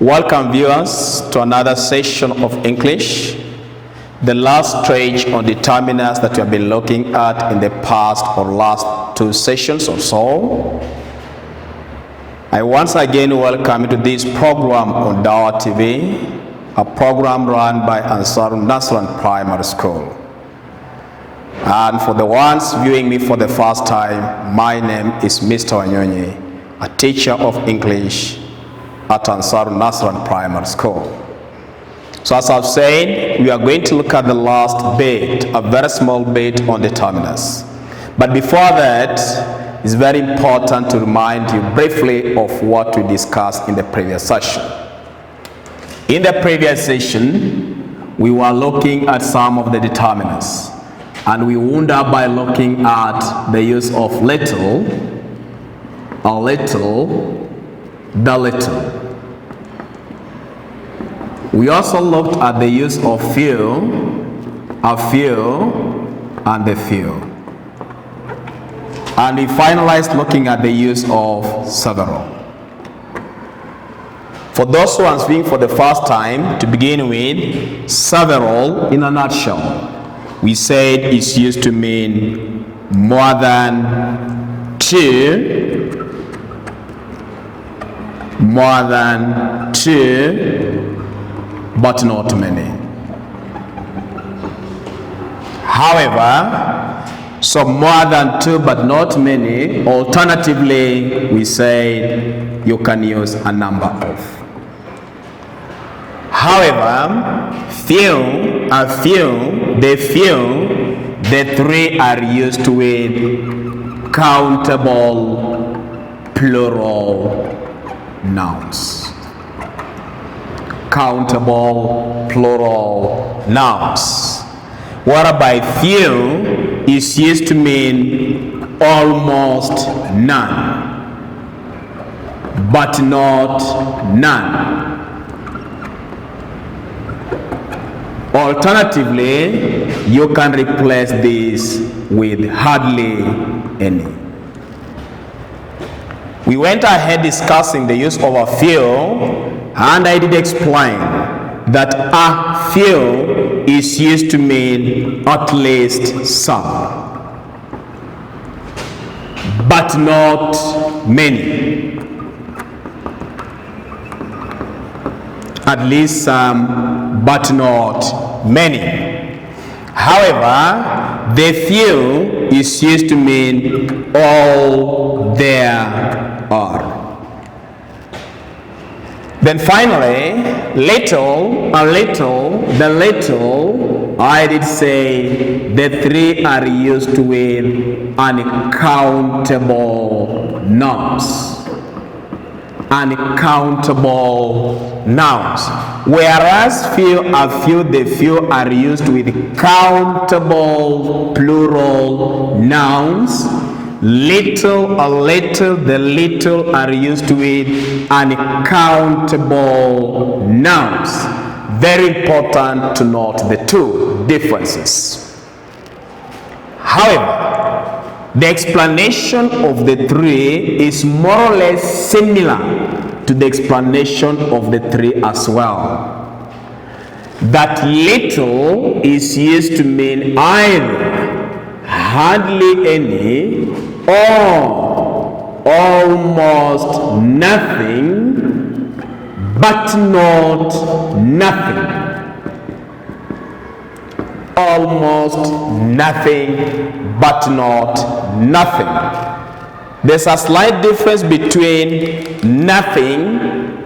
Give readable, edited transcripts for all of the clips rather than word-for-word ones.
Welcome viewers to another session of English, the last stage on determinants that we have been looking at in the past or last two sessions or so. I once again welcome you to this program on Dawa TV, a program run by Ansaaru Primary School. And for the ones viewing me for the first time, my name is Mr. Wanyonyi, a teacher of English at Ansaaru Primary School. So as I've said, we are going to look at the last bit, a very small bit on determinants. But before that, it's very important to remind you briefly of what we discussed in the previous session. In the previous session, we were looking at some of the determinants, and we wound up by looking at the use of little, a little, the little. We also looked at the use of few, a few, and the few. And we finalized looking at the use of several. For those who are speaking for the first time, to begin with, several in a nutshell, we said it's used to mean more than two, but not many. However, so more than two but not many, alternatively, we say you can use a number of. However, few, a few, the three are used with countable plural nouns. Countable plural nouns, whereby few is used to mean almost none, but not none. Alternatively, you can replace this with hardly any. We went ahead discussing the use of a few, and I did explain that a few is used to mean at least some, but not many. At least some, but not many. However, the few is used to mean all there are. Then finally, little, a little, the little, I did say the three are used with uncountable nouns. Uncountable nouns. Whereas few, a few, the few are used with countable plural nouns. Little, a little, the little are used with uncountable nouns. Very important to note the two differences. However, the explanation of the three is more or less similar to the explanation of the three as well. That little is used to mean either hardly any or almost nothing, but not nothing. Almost nothing, but not nothing. There's a slight difference between nothing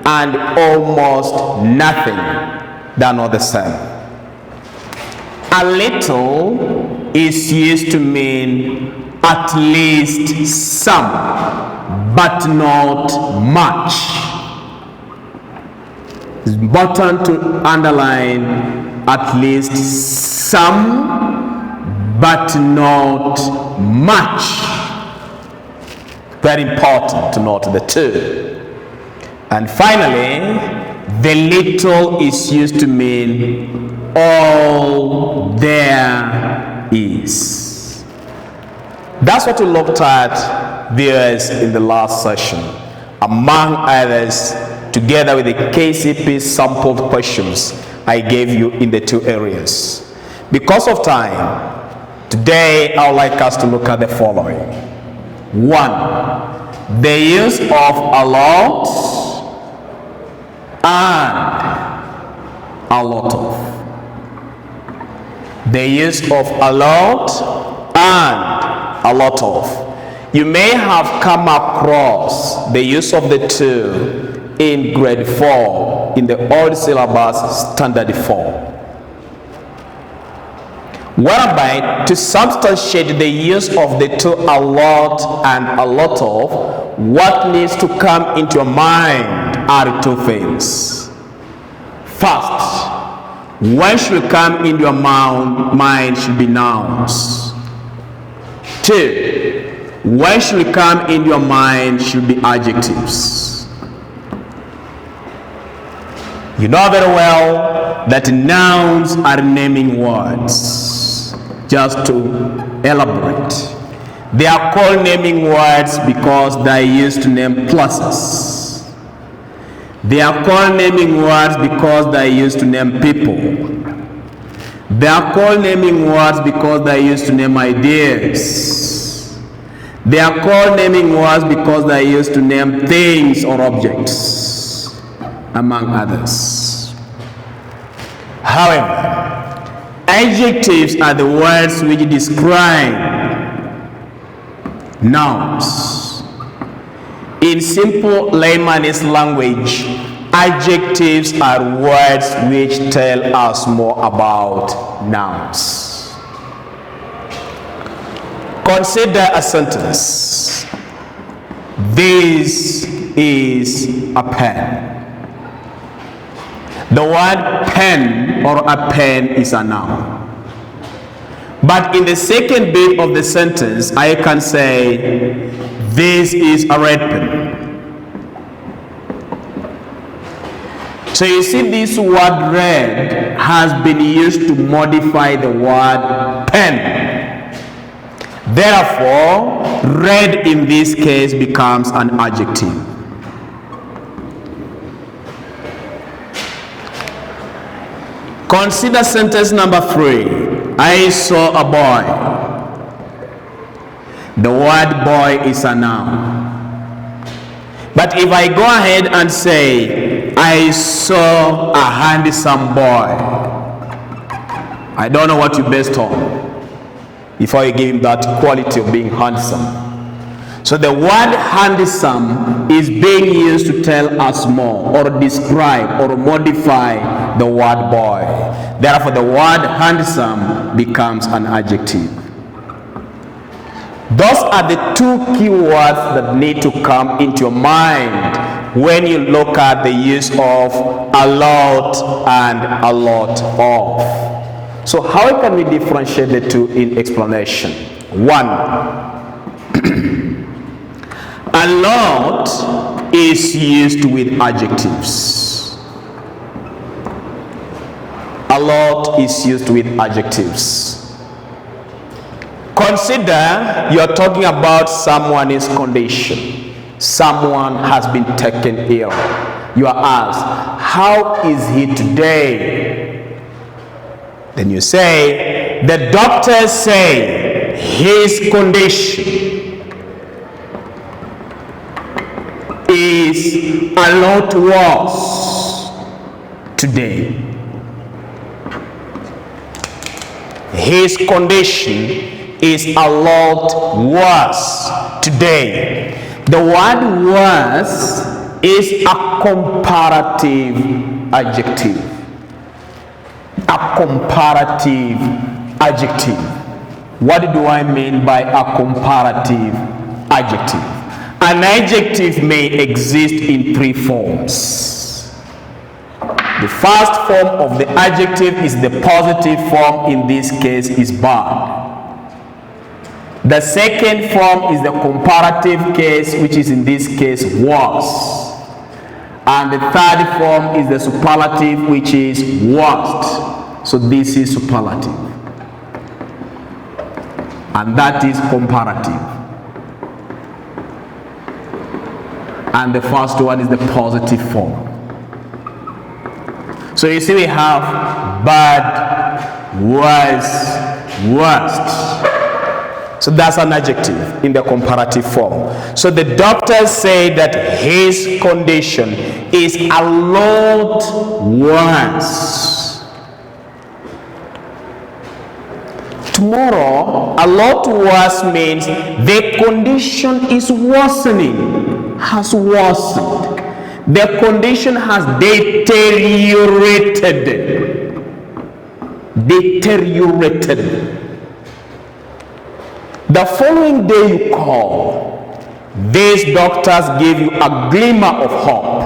and almost nothing. They're not the same. A little is used to mean at least some, but not much. It's important to underline at least some, but not much. Very important to note the two. And finally, the little is used to mean all there is. That's what we looked at, viewers, in the last session. Among others, together with the KCP sampled questions I gave you in the two areas. Because of time, today I would like us to look at the following. 1. The use of a lot and a lot of. The use of a lot and a lot of. You may have come across the use of the two in grade 4 in the old syllabus standard 4, whereby to substantiate the use of the two a lot and a lot of, what needs to come into your mind are two things. First, what should come into your mind should be nouns. 2, what should come into your mind should be adjectives. You know very well that nouns are naming words. Just to elaborate, they are called naming words because they are used to name places. They are called naming words because they are used to name people. They are called naming words because they are used to name ideas. They are called naming words because they are used to name things or objects, among others. However, adjectives are the words which describe nouns. In simple layman's language, adjectives are words which tell us more about nouns. Consider a sentence. This is a pen. The word pen or a pen is a noun. But in the second bit of the sentence, I can say, this is a red pen. So you see, this word red has been used to modify the word pen. Therefore, red in this case becomes an adjective. Consider sentence number 3. I saw a boy. The word boy is a noun. But if I go ahead and say, I saw a handsome boy, I don't know what you based on before you give him that quality of being handsome. So the word handsome is being used to tell us more or describe or modify the word boy. Therefore, the word handsome becomes an adjective. Those are the two key words that need to come into your mind when you look at the use of a lot and a lot of. So how can we differentiate the two in explanation? 1, a lot is used with adjectives. A lot is used with adjectives. Consider you're talking about someone's condition. Someone has been taken ill. You are asked, how is he today? Then you say, the doctors say his condition is a lot worse today. His condition is a lot worse today. The word worse is a comparative adjective. A comparative adjective. What do I mean by a comparative adjective? An adjective may exist in 3 forms. The first form of the adjective is the positive form, in this case is bad. The second form is the comparative case, which is in this case worse. And the third form is the superlative, which is worst. So this is superlative. And that is comparative. and the first one is the positive form. So you see we have bad, worse, worst. So that's an adjective in the comparative form. So the doctor said that his condition is a lot worse. Tomorrow, a lot worse means the condition is worsening, has worsened. The condition has deteriorated. Deteriorated. The following day you call, these doctors give you a glimmer of hope,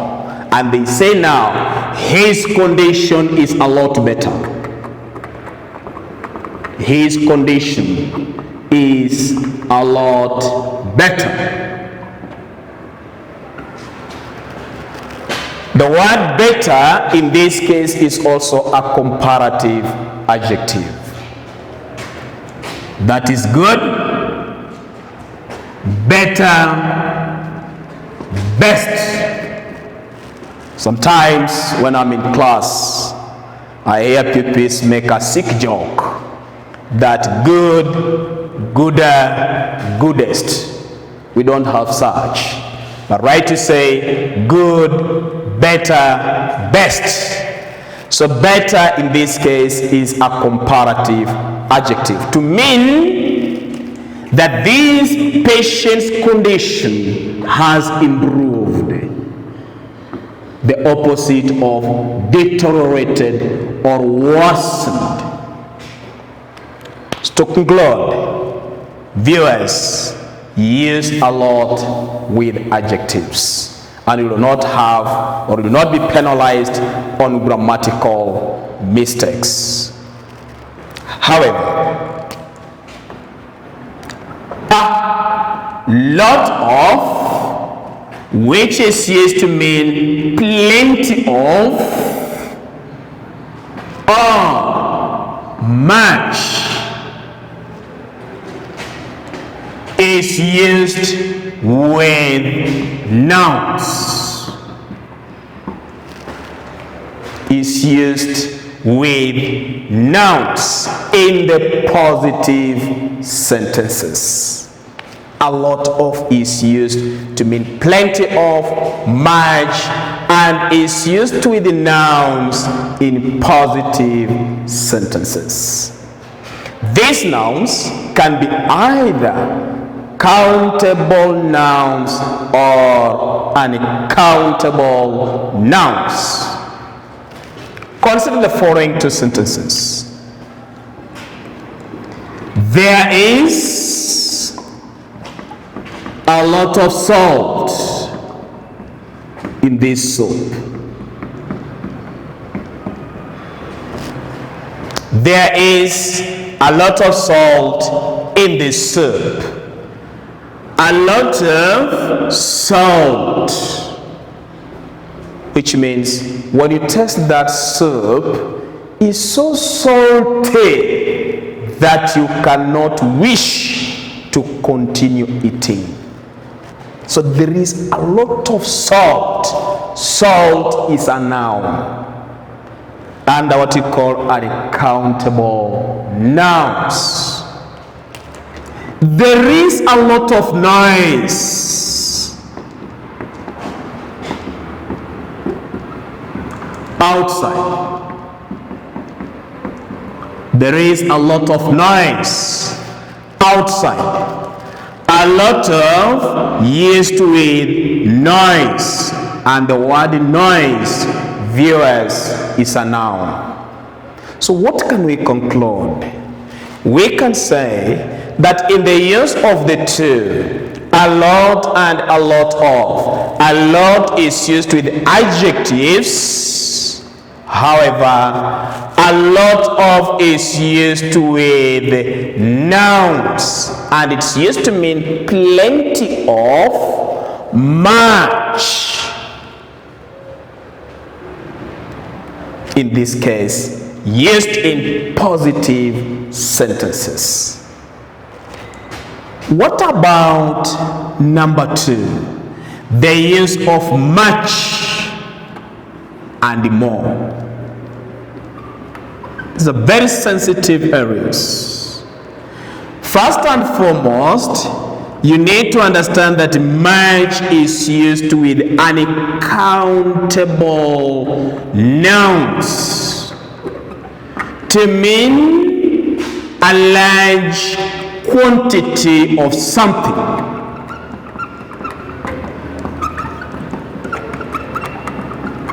and they say now his condition is a lot better. His condition is a lot better. The word better in this case is also a comparative adjective. That is good, better, best. Sometimes when I'm in class, I hear pupils make a sick joke that good, gooder, goodest. We don't have such. But right to say good, better, best. So better in this case is a comparative adjective to mean that this patient's condition has improved. The opposite of deteriorated or worsened. To conclude, viewers use a lot with adjectives, and you will not have or will not be penalized on grammatical mistakes. However, a lot of, which is used to mean plenty of or much, is used with nouns. Is used with nouns in the positive sentences. A lot of is used to mean plenty of, much, and is used with the nouns in positive sentences. These nouns can be either countable nouns or uncountable nouns. Consider the following two sentences. There is a lot of salt in this soup. There is a lot of salt in this soup. A lot of salt, which means when you taste that soup, it's so salty that you cannot wish to continue eating. So there is a lot of salt. Salt is a noun under what you call uncountable nouns. There is a lot of noise outside. There is a lot of noise outside. A lot of used with noise, and the word noise, viewers, is a noun. So what can we conclude? We can say that in the use of the two, a lot and a lot of, a lot is used with adjectives. However, a lot of is used with nouns, and it's used to mean plenty of, much. In this case, used in positive sentences. What about number two? the use of much and more. These are very sensitive areas. First and foremost, you need to understand that much is used with uncountable nouns to mean a large quantity of something.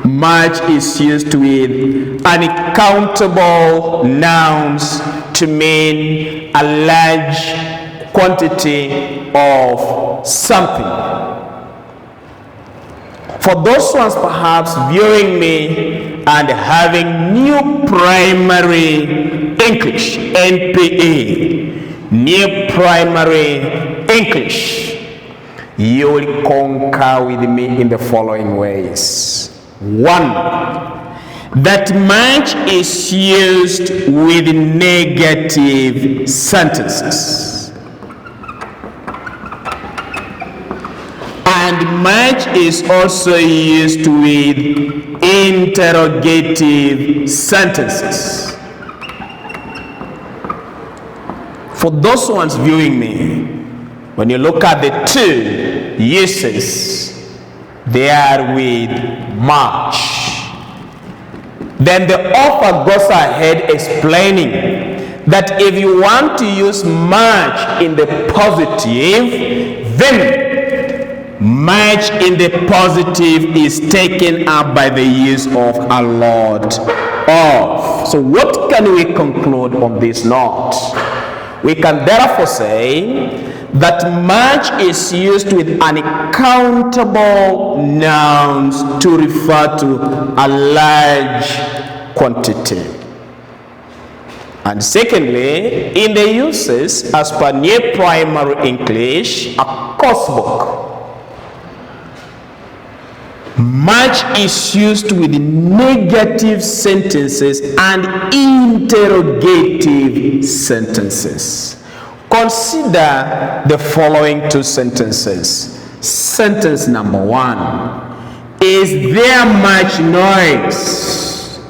Much is used with uncountable nouns to mean a large quantity of something. For those ones perhaps viewing me and having new primary English, NPE, new primary English, you will concur with me in the following ways. One, that much is used with negative sentences. And much is also used with interrogative sentences. For those ones viewing me, when you look at the two uses, they are with much. Then the author goes ahead explaining that if you want to use much in the positive, then much in the positive is taken up by the use of a lot of. So what can we conclude on this note? We can therefore say that much is used with uncountable nouns to refer to a large quantity. And secondly, in the uses as per New Primary English, a course book, much is used with negative sentences and interrogative sentences. Consider the following two sentences. Sentence number one: is there much noise?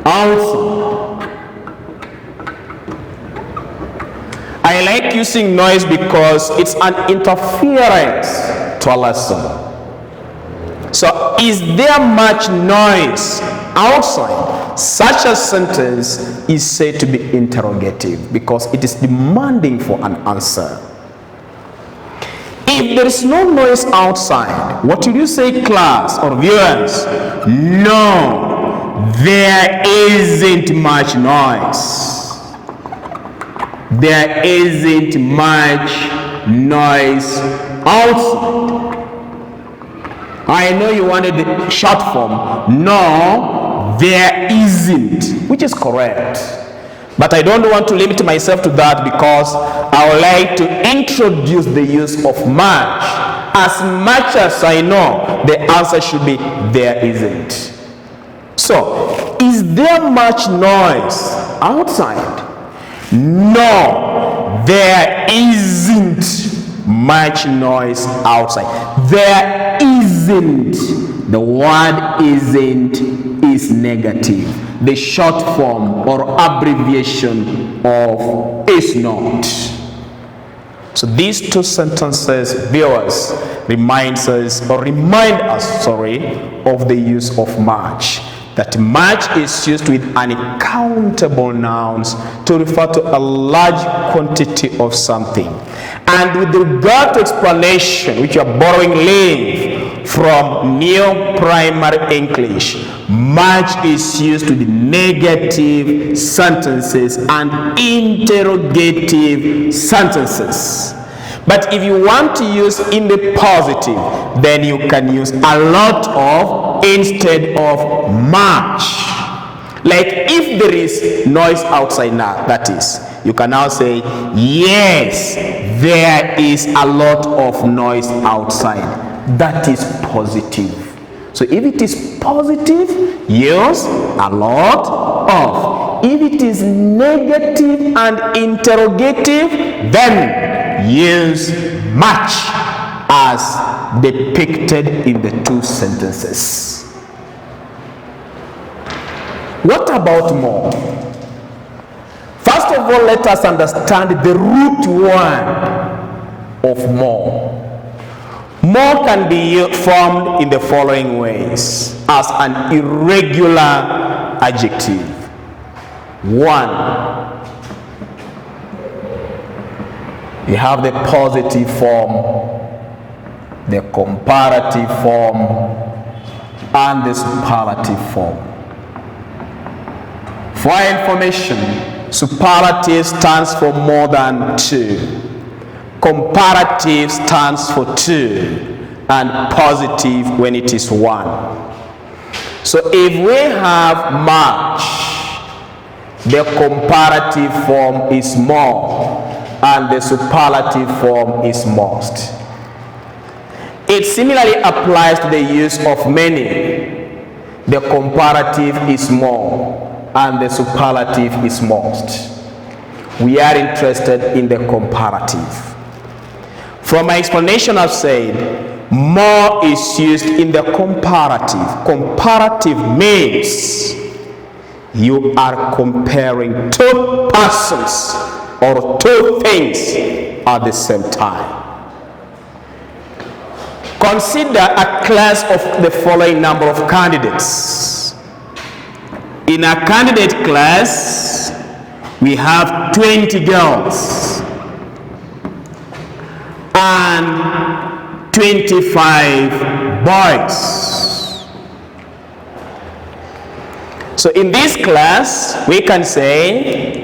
Also, I like using noise because it's an interference to a lesson. So, is there much noise outside? Such a sentence is said to be interrogative because it is demanding for an answer. If there is no noise outside, what will you say, class or viewers? No, there isn't much noise. There isn't much noise outside. I know you wanted the short form. No, there isn't, which is correct. But I don't want to limit myself to that because I would like to introduce the use of much. As much as I know, the answer should be there isn't. So, is there much noise outside? No, there isn't much noise outside. There isn't. The word isn't is negative. The short form or abbreviation of is not. So these two sentences, viewers, remind us of the use of much. That much is used with uncountable nouns to refer to a large quantity of something. And with regard to explanation, which you are borrowing length from New Primary English, much is used with negative sentences and interrogative sentences. But if you want to use in the positive, then you can use a lot of instead of much. Like if there is noise outside now, that is, you can now say, yes, there is a lot of noise outside. That is positive. So if it is positive, use a lot of. If it is negative and interrogative, then use much as depicted in the two sentences. What about more? First of all, let us understand the root word of more. More can be formed in the following ways as an irregular adjective. 1, you have the positive form, the comparative form, and the superlative form. For our information, superlative stands for more than 2. Comparative stands for 2, and positive when it is 1. So if we have much, the comparative form is more, and the superlative form is most. It similarly applies to the use of many. The comparative is more, and the superlative is most. We are interested in the comparative. From my explanation, I've said more is used in the comparative. Comparative means you are comparing two persons or two things at the same time. Consider a class of the following number of candidates. In a candidate class, we have 20 girls and 25 boys. So in this class, we can say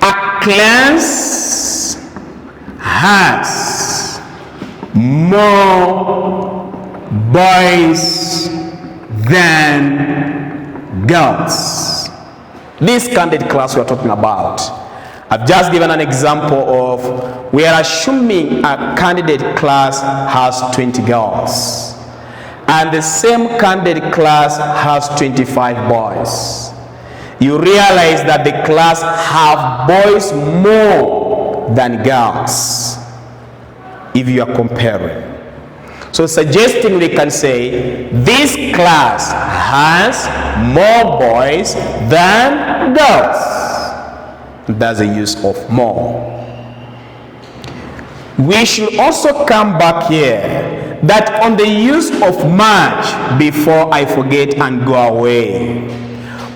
a class has more boys than girls. This candidate class we are talking about, I've just given an example of we are assuming a candidate class has 20 girls and the same candidate class has 25 boys. You realize that the class have boys more than girls if you are comparing. So suggesting we can say this class has more boys than girls. That's the use of more. We should also come back here that on the use of much, before I forget and go away,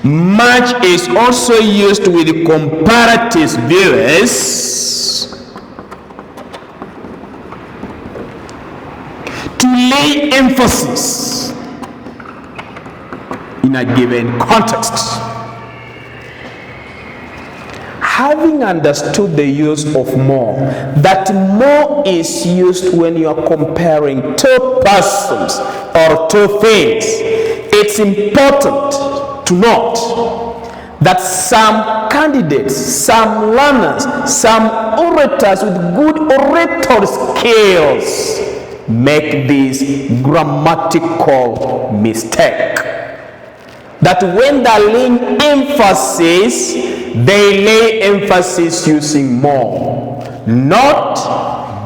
much is also used with the comparative viewers to lay emphasis in a given context. Having understood the use of more, that more is used when you are comparing two persons or two things, it's important to note that some candidates, some learners, some orators with good oratory skills make this grammatical mistake. That when they're laying emphasis, they lay emphasis using more, not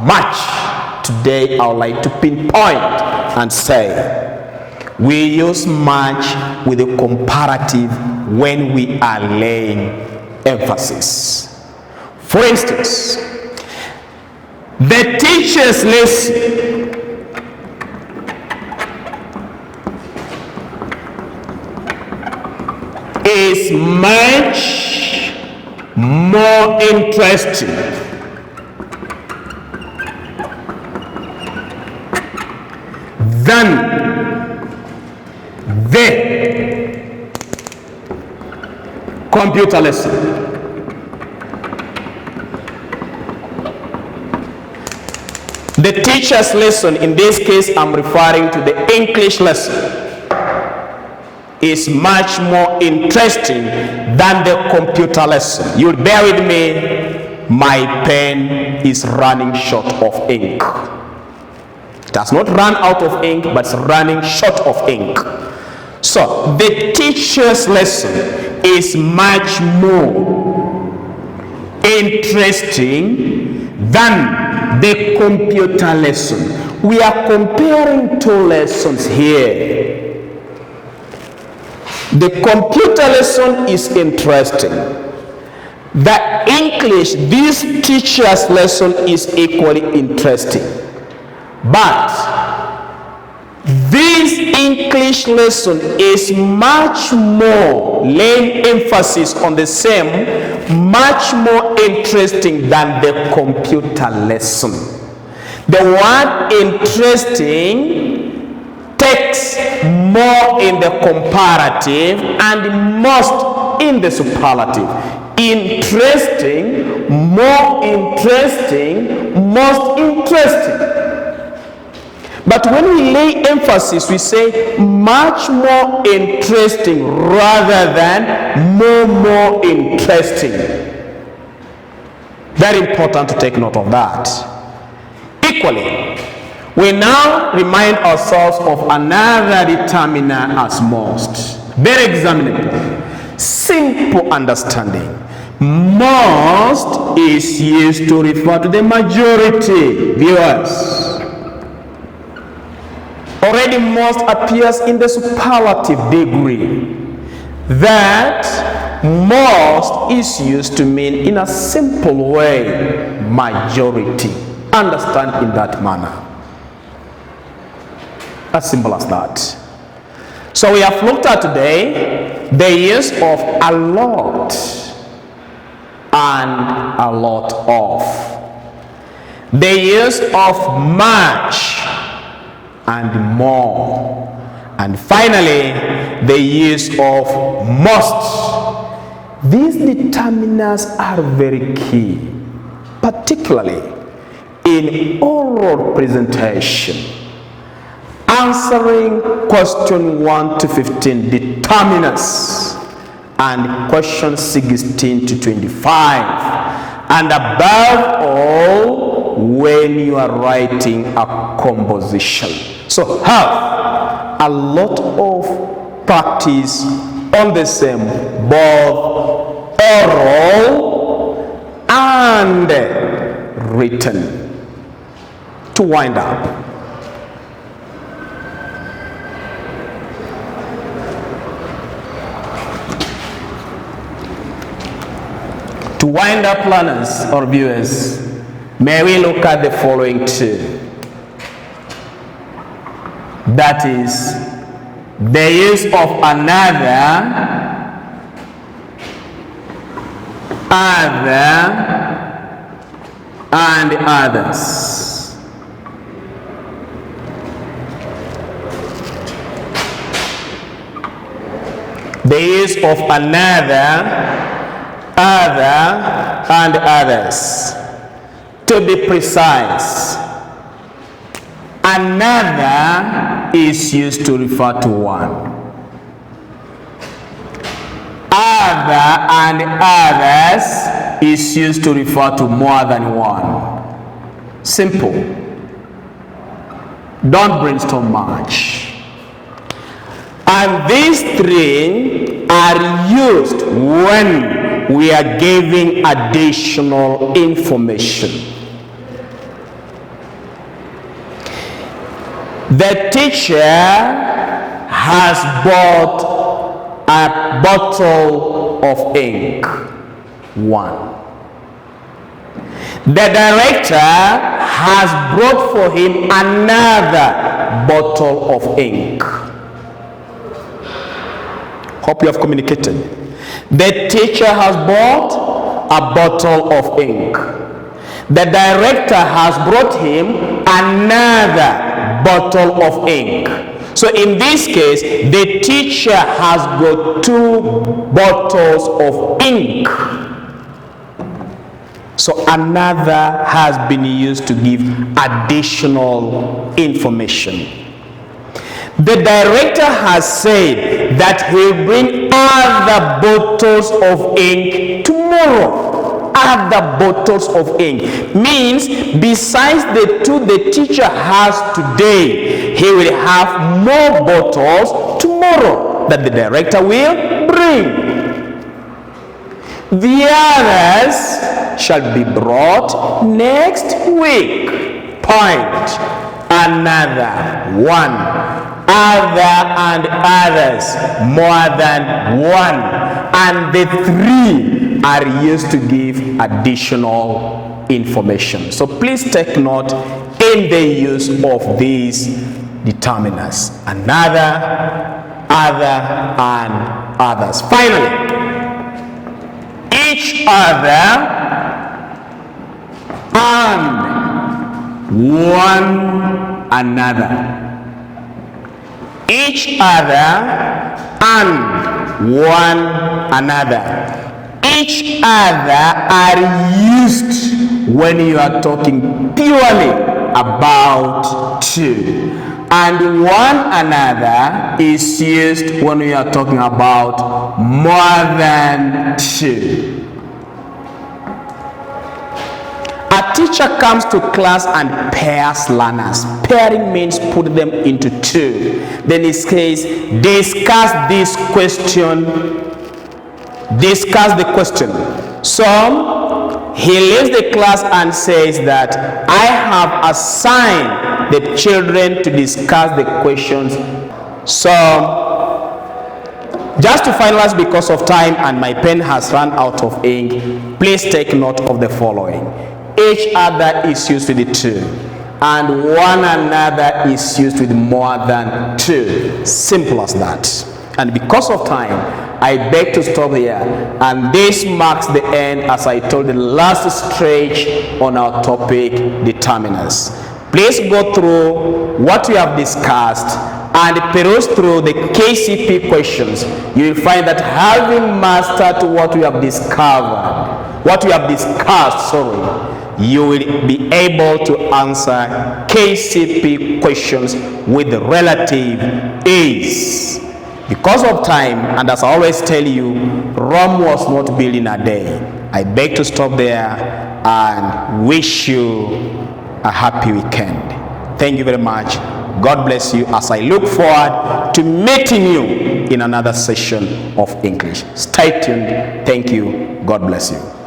much. Today I would like to pinpoint and say we use much with a comparative when we are laying emphasis. For instance, the teacher's lesson is much more interesting than the computer lesson. The teacher's lesson, in this case I'm referring to the English lesson, is much more interesting than the computer lesson. You'll bear with me, my pen is running short of ink. It has not run out of ink, but it's running short of ink. So the teacher's lesson is much more interesting than the computer lesson. We are comparing two lessons here. The computer lesson is interesting. The English, this teacher's lesson, is equally interesting. But this English lesson is much more laying emphasis on the same, much more interesting than the computer lesson. The word interesting takes more in the comparative and most in the superlative. Interesting, more interesting, most interesting. But when we lay emphasis, we say much more interesting rather than more interesting. Very important to take note of that. Equally, we now remind ourselves of another determiner as most. Very examinable. Simple understanding. Most is used to refer to the majority. Viewers. Already most appears in the superlative degree. That most is used to mean in a simple way majority. Understand in that manner. As simple as that. So we have looked at today the use of a lot and a lot of. The use of much and more. And finally, the use of most. These determiners are very key, particularly in oral presentation. Answering question 1 to 15 determiners and question 16 to 25. And above all, when you are writing a composition. So have a lot of practice on the same, both oral and written. To wind up, learners or viewers, may we look at the following two. That is, the use of another, other, and others. The use of another, other, and others. To be precise, another is used to refer to one. Other and others is used to refer to more than one. Simple. Don't brainstorm much. And these three are used when we are giving additional information. The teacher has bought a bottle of ink. 1. The director has brought for him another bottle of ink. Hope you have communicated. The teacher has bought a bottle of ink. The director has brought him another bottle of ink. So in this case, the teacher has got 2 bottles of ink. So another has been used to give additional information. The director has said that he'll bring other bottles of ink tomorrow. Other bottles of ink means besides the 2 the teacher has today, he will have more bottles tomorrow that the director will bring. The others shall be brought next week. Point. Another, one. Other and others, more than one. And the three are used to give additional information. So please take note in the use of these determiners. Another, other, and others. Finally, each other and one another. Each other and one another. Each other are used when you are talking purely about two. And one another is used when we are talking about more than two. A teacher comes to class and pairs learners. Pairing means put them into two. Then he says, discuss this question. Discuss the question. So he leaves the class and says that I have assigned the children to discuss the questions. So just to finalize, because of time and my pen has run out of ink, please take note of the following. Each other is used with the two, and one another is used with more than two. Simple as that. And because of time, I beg to stop here, and this marks the end, as I told the last stretch on our topic, determiners. Please go through what we have discussed and peruse through the KCP questions. You will find that having mastered what we have discovered, what we have discussed, you will be able to answer KCP questions with relative ease. Because of time, and as I always tell you, Rome was not built in a day. I beg to stop there and wish you a happy weekend. Thank you very much. God bless you as I look forward to meeting you in another session of English. Stay tuned. Thank you. God bless you.